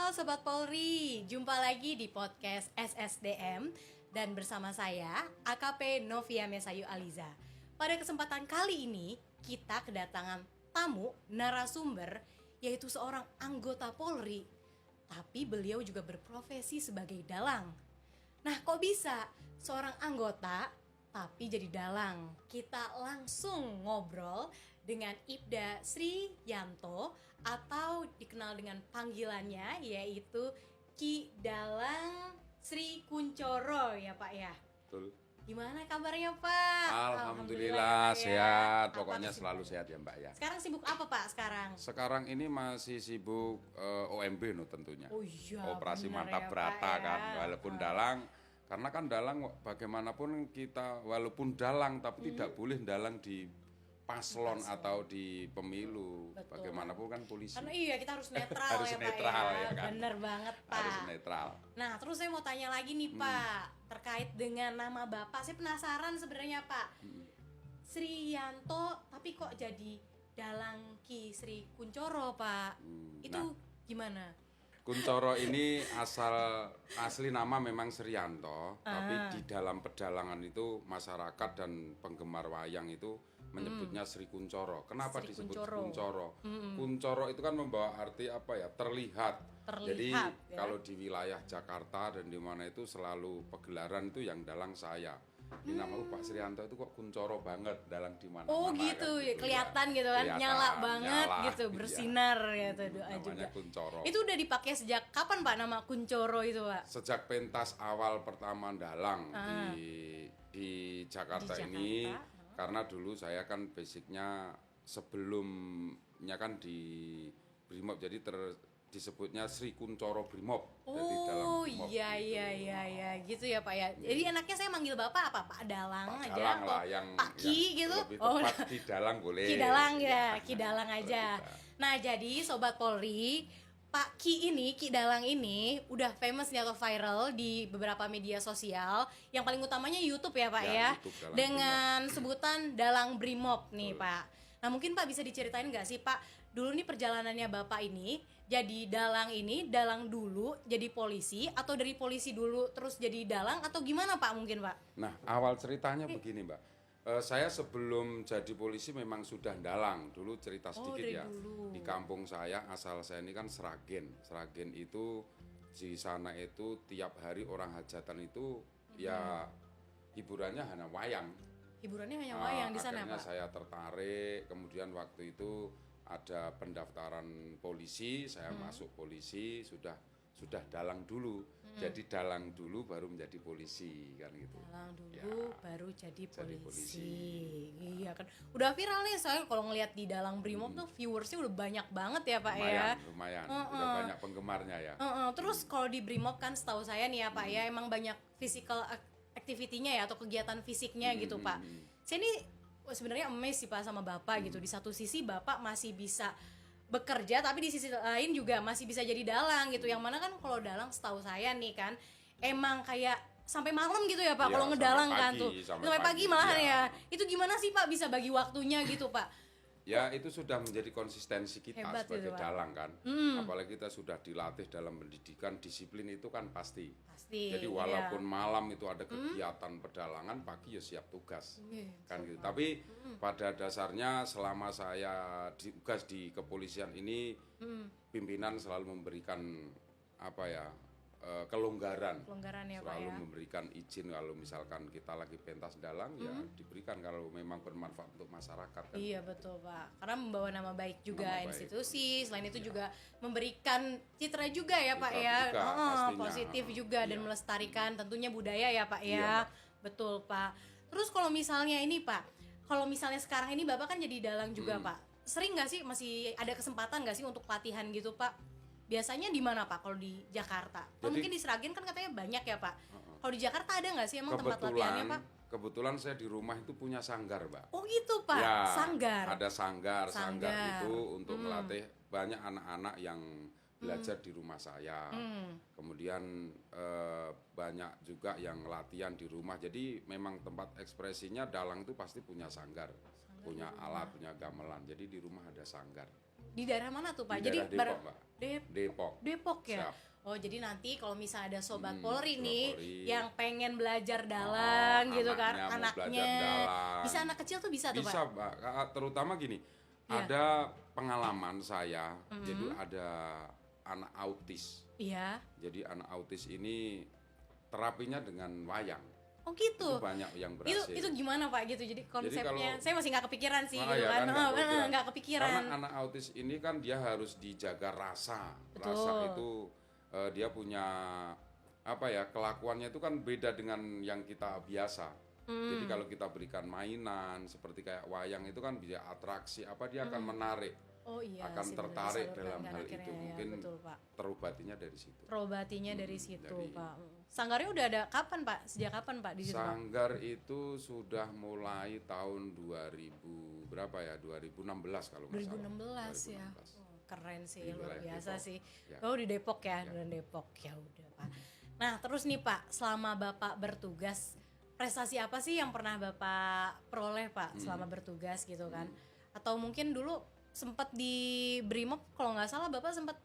Halo Sobat Polri, jumpa lagi di podcast SSDM dan bersama saya AKP Novia Mesayu Aliza. Pada kesempatan kali ini kita kedatangan tamu narasumber yaitu seorang anggota Polri, tapi beliau juga berprofesi sebagai dalang. Nah, kok bisa seorang anggota tapi jadi dalang? Kita langsung ngobrol dengan Ibda Sri Yanto atau dikenal dengan panggilannya yaitu Ki Dalang Sri Kuncoro ya Pak ya. Betul. Gimana kabarnya Pak? Alhamdulillah sehat, pokoknya selalu sehat ya Mbak ya. Sekarang sibuk apa Pak sekarang? Sekarang ini masih sibuk OMB tentunya. Oh iya, Operasi bener Mantap ya, Brata Pak, ya. kan, walaupun dalang. Karena kan dalang bagaimanapun kita walaupun dalang tapi tidak boleh dalang di paslon atau di pemilu. Betul. Bagaimanapun kan polisi. Karena iya kita harus netral Harus ya netral, Pak ya. ya kan? Bener banget Pak. Harus netral. Nah terus saya mau tanya lagi nih Pak terkait dengan nama Bapak. Saya penasaran sebenarnya Pak. Sri Yanto tapi kok jadi Dalang Ki Sri Kuncoro Pak. Itu gimana? Kuncoro ini asli nama memang Sriyanto, tapi di dalam pedalangan itu masyarakat dan penggemar wayang itu menyebutnya Sri Kuncoro. Kenapa Sri disebut Kuncoro? Kuncoro? Kuncoro itu kan membawa arti apa ya? Terlihat. Jadi ya. kalau di wilayah Jakarta dan di mana itu selalu pegelaran itu yang dalang saya. Ini nama Pak Sriyanto itu kok Kuncoro banget dalang di mana-mana. Oh gitu, kan, kelihatan ya. gitu kan, Kelihatan, nyala banget nyala, gitu, iya. bersinar gitu doa Namanya juga. Kuncoro. Itu udah dipakai sejak kapan Pak nama Kuncoro itu Pak? Sejak pentas awal pertama dalang di Jakarta Di ini, Jakarta, karena dulu saya kan basicnya sebelumnya kan di Brimob, jadi disebutnya Sri Kuncoro Brimob. Jadi dalang Oh Brimob iya gitu. iya gitu ya Pak ya. Jadi enaknya saya manggil Bapak apa? Pak Dalang Pak aja Dalang atau lah yang Pak Ki gitu? lebih tepat Ki Dalang boleh. Ki Dalang ya, Ki Dalang aja. Bisa. Nah, jadi Sobat Polri, Pak Ki ini, Ki Dalang ini udah famous nih atau viral di beberapa media sosial. Yang paling utamanya YouTube ya Pak Ya, ya. YouTube, Dalang Dengan sebutan Dalang Brimob nih Pak. Nah mungkin Pak bisa diceritain nggak sih Pak, dulu nih perjalanannya Bapak ini jadi dalang dulu jadi polisi atau dari polisi dulu terus jadi dalang atau gimana Pak mungkin Pak? Nah, awal ceritanya begini, Mbak. Saya sebelum jadi polisi memang sudah dalang. Dulu cerita sedikit dari ya. dulu. Di kampung saya, asal saya ini kan Sragen. Sragen itu di sana itu tiap hari orang hajatan itu ya hiburannya hanya wayang. Hiburannya hanya wayang di sana Akhirnya Pak? saya tertarik, kemudian waktu itu ada pendaftaran polisi, saya masuk polisi, sudah dalang dulu. Jadi dalang dulu baru menjadi polisi kan gitu. Dalang dulu Ya. baru jadi polisi. polisi. Iya kan. Udah viral nih soalnya kalau ngelihat di Dalang Brimob tuh viewersnya udah banyak banget ya Pak ya. Lumayan, udah banyak penggemarnya ya. Terus kalau di Brimob kan setahu saya nih ya Pak ya emang banyak physical activity-nya ya atau kegiatan fisiknya gitu Pak. Saya ini sebenarnya amazed sih Pak sama Bapak gitu. Di satu sisi Bapak masih bisa bekerja tapi di sisi lain juga masih bisa jadi dalang gitu. Yang mana kan kalau dalang setahu saya nih kan emang kayak sampai malam gitu ya Pak Iya, kalau ngedalang sampai kan pagi, tuh. sampai Sampai pagi pagi, malahan iya. ya. Itu gimana sih Pak bisa bagi waktunya gitu Pak? Ya itu sudah menjadi konsistensi kita Hebat sebagai itu, Pak. dalang kan. Apalagi kita sudah dilatih dalam pendidikan, disiplin itu kan pasti. Pasti. Jadi walaupun malam itu ada kegiatan pedalangan, pagi ya siap tugas. Kan gitu. Tapi pada dasarnya selama saya tugas di kepolisian ini, pimpinan selalu memberikan apa ya? Kelonggaran ya Pak selalu ya. memberikan izin kalau misalkan kita lagi pentas dalang ya diberikan kalau memang bermanfaat untuk masyarakat kan. Iya betul Pak, karena membawa nama baik juga Nama baik. institusi, selain itu juga memberikan citra juga ya Pak Citra ya, juga, pastinya. positif juga dan Iya. melestarikan tentunya budaya ya Pak Iya, ya, Mbak. betul Pak. Terus kalau misalnya ini Pak, kalau misalnya sekarang ini Bapak kan jadi dalang juga Pak, sering nggak sih masih ada kesempatan nggak sih untuk latihan gitu Pak? Biasanya di mana Pak kalau di Jakarta? Kalau Jadi- mungkin di Sragen kan katanya banyak ya Pak. Kalau di Jakarta ada nggak sih emang tempat latihannya Pak? Kebetulan saya di rumah itu punya sanggar, Mbak. Oh gitu Pak, Ya, sanggar. Ada sanggar Sanggar. itu untuk melatih banyak anak-anak yang belajar di rumah saya. Kemudian banyak juga yang latihan di rumah. Jadi memang tempat ekspresinya dalang itu pasti punya sanggar, punya alat, punya gamelan. Jadi di rumah ada sanggar. Di daerah mana tuh Pak? Di daerah Depok, Mbak. Depok. Depok ya. Siap. Oh jadi nanti kalau misalnya ada sobat Polri nih Polri. yang pengen belajar dalang gitu kan, Anaknya mau belajar dalang. bisa anak kecil tuh bisa tuh Bisa, Pak. Mbak. Terutama gini, Iya. ada pengalaman saya, jadi ada anak autis. Iya. Jadi anak autis ini terapinya dengan wayang. Oh gitu. Itu banyak yang Itu berhasil. gimana Pak gitu? Jadi konsepnya kalau- saya masih nggak kepikiran sih gitu ya kan. nggak kepikiran. Nggak kepikiran. Karena anak autis ini kan dia harus dijaga rasa. Betul. Rasa itu dia punya apa ya, kelakuannya itu kan beda dengan yang kita biasa. Jadi kalau kita berikan mainan seperti kayak wayang itu kan bisa atraksi apa, dia akan menarik. Oh iya. akan sih, bener, tertarik disalurkan dalam kan hal akhirnya itu. ya, Mungkin betul, Pak. terobatinya dari situ. Terobatinya dari situ dari- Pak. Sanggarnya udah ada kapan Pak? Sejak kapan Pak di situ Pak? Sanggar itu sudah mulai tahun 2000 berapa ya? 2016 kalau nggak salah. 2016 ya. 2016. Oh, keren sih, Di luar wilayah biasa Depok. sih. Ya. Oh di Depok ya, dan Depok ya udah Pak. Nah terus nih Pak, selama Bapak bertugas, prestasi apa sih yang pernah Bapak peroleh Pak selama bertugas gitu kan? Atau mungkin dulu sempat di Brimob kalau nggak salah Bapak sempat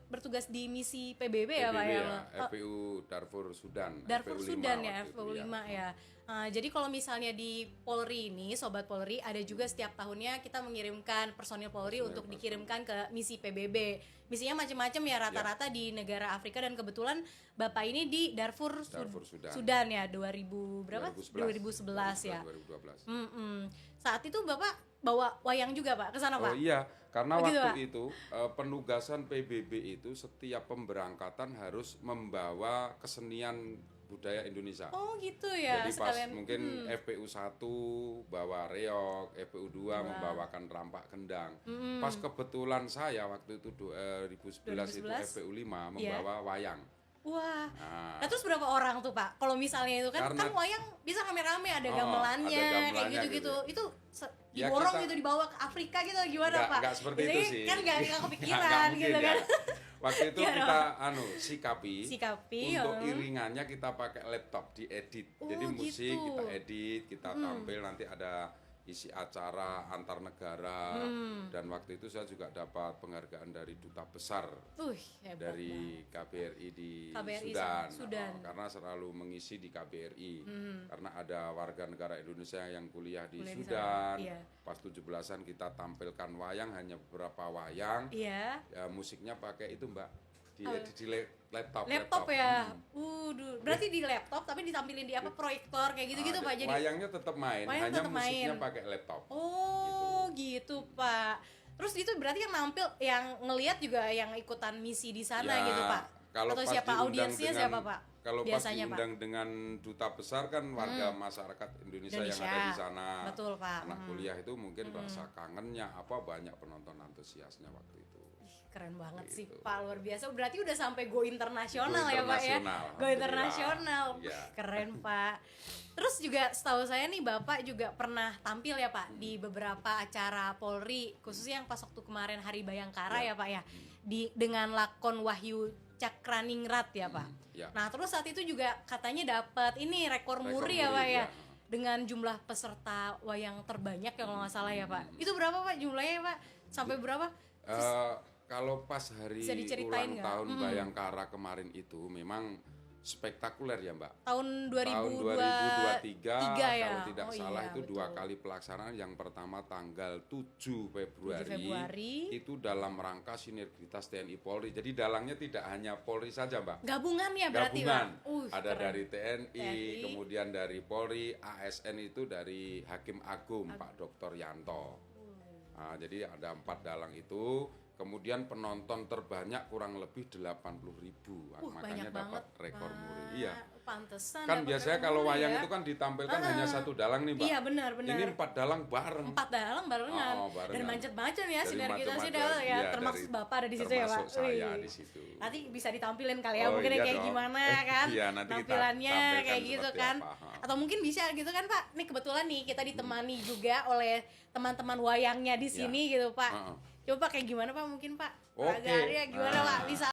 bertugas di misi PBB ya Pak PBB ya? ya, FPU Darfur Sudan. Darfur FPU 5 Sudan ya, waktu itu, FPU 5 ya. Jadi kalau misalnya di Polri ini, Sobat Polri, ada juga setiap tahunnya kita mengirimkan personil Polri untuk dikirimkan ke misi PBB. Misinya macam-macam ya, rata-rata di negara Afrika, dan kebetulan Bapak ini di Darfur Sudan ya, 2000 berapa? 2011 ya. 2012. Saat itu Bapak bawa wayang juga Pak ke sana Pak? Oh iya, karena Oh, gitu, waktu Pak? itu penugasan PBB itu setiap pemberangkatan harus membawa kesenian budaya Indonesia. Oh gitu ya, Jadi pas sekalian. mungkin FPU 1 bawa reog, FPU 2 membawakan rampak kendang. Pas kebetulan saya waktu itu 2011 itu 2011? FPU 5 membawa wayang. Wah, Nah, nah terus berapa orang tuh Pak? Kalau misalnya itu kan Karena- wayang bisa rame-rame, ada Oh, gamelannya, ada gamelannya kayak gitu-gitu. gitu. Itu Ya, diborong kita- gitu, dibawa ke Afrika gitu gimana Pak? Nggak seperti itu Biasanya sih. Kan nggak kepikiran Nggak mungkin gitu ya. kan. Waktu itu Gimana, kita sikapi Sikapi, untuk ya. iringannya kita pakai laptop diedit. Oh, Jadi musik gitu. kita edit, kita tampil, nanti ada isi acara antar negara. Dan waktu itu saya juga dapat penghargaan dari duta besar Hebat dari KBRI di KBRI Sudan, Sudan. karena selalu mengisi di KBRI karena ada warga negara Indonesia yang kuliah di Kuliah di Sudan. sana, iya. Pas 17-an kita tampilkan wayang, hanya beberapa wayang. Iya. Ya, musiknya pakai itu Mbak, di laptop. Laptop ya. Berarti di laptop tapi ditampilin di apa, proyektor kayak gitu-gitu Pak. Jadi wayangnya tetap main, wayang hanya tetap musiknya main. pakai laptop. Oh gitu Pak. Terus itu berarti yang nampil, yang ngelihat juga yang ikutan misi di sana Ya, gitu Pak? kalau Atau pas siapa diundang audiensnya dengan- siapa Pak? Kalau pas Biasanya, Pak? diundang dengan duta besar kan warga masyarakat Indonesia yang ada di sana. Betul, Pak. Anak kuliah itu mungkin rasa kangennya apa, banyak penonton antusiasnya waktu itu. Keren banget sih Gitu. Pak, luar biasa. Berarti udah sampai go internasional Go ya Pak ya? internasional, Go internasional. Iya. Keren Pak. Terus juga setahu saya nih Bapak juga pernah tampil ya Pak di beberapa acara Polri, khususnya yang pas waktu kemarin Hari Bayangkara ya Pak ya, dengan lakon Wahyu Cakraningrat ya Pak. Ya. Nah terus saat itu juga katanya dapat ini rekor muri ya muri, Pak ya, ya. dengan jumlah peserta wayang terbanyak ya kalau nggak salah ya Pak. Itu berapa Pak jumlahnya Pak? Sampai berapa? Kalau pas hari Bisa diceritain ulang nggak? tahun Bayangkara kemarin itu memang spektakuler ya Mbak. Tahun Tahun 2023 ya. kalau tidak Oh salah iya, itu betul. 2 kali pelaksanaan. Yang pertama tanggal 7 Februari, 7 Februari. itu dalam rangka sinergitas TNI Polri. Jadi dalangnya tidak hanya Polri saja Mbak. Gabungan ya berarti Gabungan. Pak. Ada Keren. dari TNI, TNI. kemudian dari Polri, ASN itu dari Hakim Agung Pak Dr. Yanto. Nah, jadi ada 4 dalang itu. Kemudian penonton terbanyak kurang lebih 80.000. Makanya banyak dapat banget, rekor Pak. muri. Iya. Pantesan Kan dapat biasanya rekor kalau muri wayang ya. itu kan ditampilkan hanya satu dalang nih Mbak. Iya benar. Ini 4 dalang bareng. 4 dalang barengan. Barengan. Dan macet-macet ya Dari sinergitasnya macam-macam. ya, Iya, termasuk dari- Bapak ada di situ ya Pak. termasuk saya Wih. di situ. Nanti bisa ditampilin kali ya, Oh, mungkin iya kayak dong. gimana kan Iya, nanti kita tampilannya tampilkan kayak gitu seperti kan. apa. Atau mungkin bisa gitu kan Pak. Nih kebetulan nih kita ditemani juga oleh teman-teman wayangnya di sini gitu Pak. Heeh. Coba kayak gimana Pak mungkin Pak? Oke. Agak gimana Pak? Nah. Bisa